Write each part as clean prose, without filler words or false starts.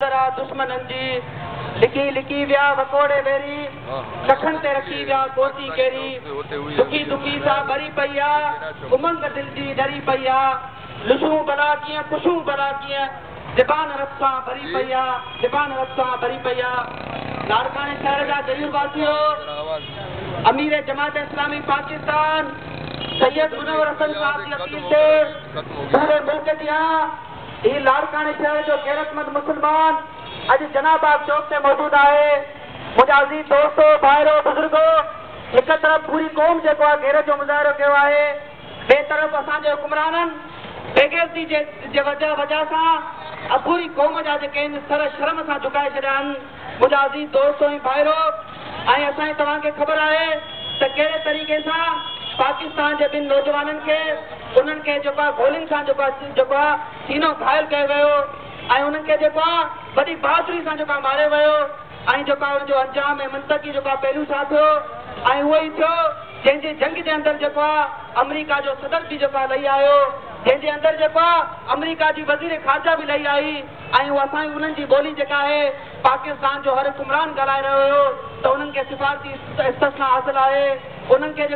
दुश्मनन जी लिकी लिकी विया वकोड़े बेरी कखन ते रखी विया कोसी केरी दुखी दुखी सा भरी पई आ उमंग दिल जी डरी पई आ लुशू बला कीअं खुशू बला कीअं ज़बान रस्सा भरी पई आ ज़बान रस्सा भरी पई आ लाड़काने शहर जा गरीब वासियो अमीर जमात इस्लामी पाकिस्तान सैयद मुनव्वर हसन साहब की अपील से पूरे मुल्क दिया ये लाड़काने शहर जो गैरतमंद मुसलमान अज जनाबाग चौक से मौजूद है मुझे अजीज दोस्तों भाइरों बुजुर्गों एक तरफ पूरी कौम जो गैरत जो मुजाहिरो किया है बे तरफ असांजे हुक्मरानन बेगैरती जे वजह से पूरी कौम जा सर शर्म से झुकाए छॾिया मुझे अजीज दोस्तों भाइरों असां तव्हांखे ख़बर है तो कहिड़े तरीक़े से पाकिस्तान के बिन नौजवानन के उन्हनि खे गोलियुनि सां सीनो घायल कयो वियो ऐं उन्हनि खे वॾी बहादुरी सां मारियो वियो ऐं उनजो अंजाम ऐं मंतकी पहलू छा थियो ऐं उहो ई थियो जंहिंजी जंग जे अंदरि अमरीका जो सदर भी लही आयो जंहिंजे अंदरि अमरीका जी वज़ीर ख़ारजा भी लही आई ऐं उहा असांजी उन्हनि जी ॿोली है पाकिस्तान जो हर हुक्मरान ॻाल्हाए रहियो हुयो त उन्हनि खे सिफारती इस्तिस्ना हासिल है उन्हनि खे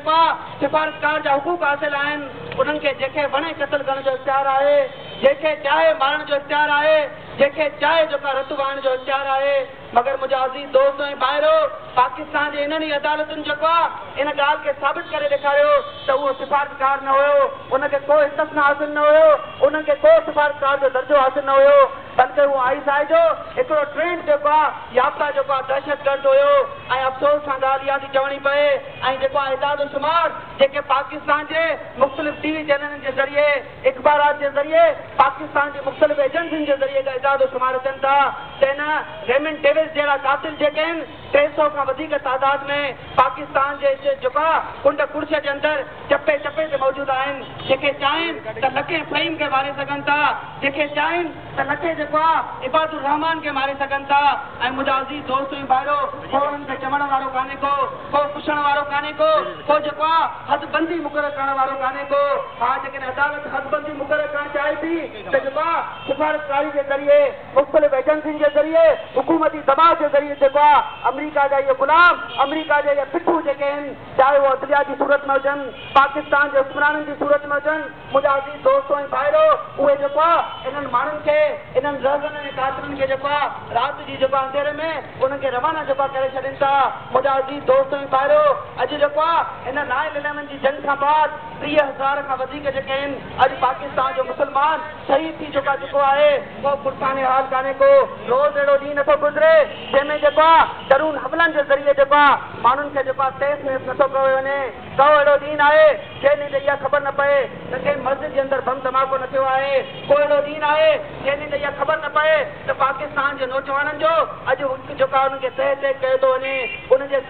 सिफारतकार जा हुकूक हासिल आहिनि उन्हनि खे जंहिंखे वणे क़त्ल करण जो इख्तियार है जंहिंखे चाहे मारण जो इख्तियार है जंहिंखे चाहे रत वाहण जो इख्तियार है मगर मुझे अजीज दोस्तों भाइरों पाकिस्तान जे इन्हनि ई अदालतुनि इन ॻाल्हि खे साबित करे ॾेखारियो त उहो सिफारतकार न हुयो उनखे को इस्तिस्ना हासिल न हुयो उनखे को सिफारतकार जो दर्जो हासिल न हुयो बल्कि वो आईएसआई जो हिकिड़ो ट्रेंड याफ्ता दहशतगर्द हुयो ऐं अफ़सोस सां ॻाल्हि इहा थी चवणी पए ऐं इदादो शुमार जेके पाकिस्तान जे मुख़्तलिफ़ टीवी चैनलनि जे ज़रिए इख़बारात जे ज़रिए पाकिस्तान जी मुख़्तलिफ़ एजेंसियुनि जे ज़रिए इदादो शुमार थियनि था त इन रेमंड डेविस जहिड़ा कातिल जेके आहिनि 300 खां वधीक तादाद में पाकिस्तान जे कुंड कुर्श जे अंदरि चपे चपे ते मौजूद आहिनि जेके चाहिनि त लखे फ़हीम खे मारे सघनि था जेके चाहिनि त लखे इबादुर रहमान के मारे सघनि था ऐं मुंहिंजा अज़ीज़ दोस्त ऐं भाइरो को उन्हनि खे चवण वारो कान्हे को पुछण वारो कान्हे को हदबंदी मुक़ररु करण वारो कान्हे को हा जेकॾहिं अदालत हदबंदी मुक़ररु करणु चाहे थी त सिफारतकारी जे ज़रिए मुख़्तलिफ़ एजेंसियुनि जे ज़रिए हुकूमती दबाव जे ज़रिए अमरीका जा इहे गुलाम अमरीका जे इहे पिठू जेके आहिनि चाहे वो अदलिया जी सूरत में हुजनि पाकिस्तान जे हुक्मराननि जी सूरत में हुजनि मुंहिंजा अज़ीज़ दोस्तों ऐं भाइरो उहे इन्हनि माण्हुनि खे इन्हनि रहगननि ऐं कातिलनि खे राति जी अंधेरे में उनखे रवाना करे छॾनि था मुंहिंजा अज़ीज़ दोस्त ऐं भाइरो अॼु इन 9/11 जी जंग खां बाद 30,000 खां वधीक जेके आहिनि अॼु पाकिस्तान जो मुसलमान शहीद थी चुको आहे को पुरसाने हाल कान्हे को रोज़ अहिड़ो ॾींहुं नथो गुज़रे जंहिंमें दरून हमलनि जे ज़रिए माण्हुनि खे तहस नहस नथो कयो वञे को अहिड़ो ॾींहुं आहे जंहिं ॾींहुं इहा ख़बर न पए त कंहिं मस्जिद जे अंदरि बम धमाको न थियो आहे को अहिड़ो ॾींहुं आहे जंहिं ॾींहुं इहा ख़बर न पए त पाकिस्तान जे नौजवाननि जो अॼु उन्हनि खे तह कयो थो वञे उनजे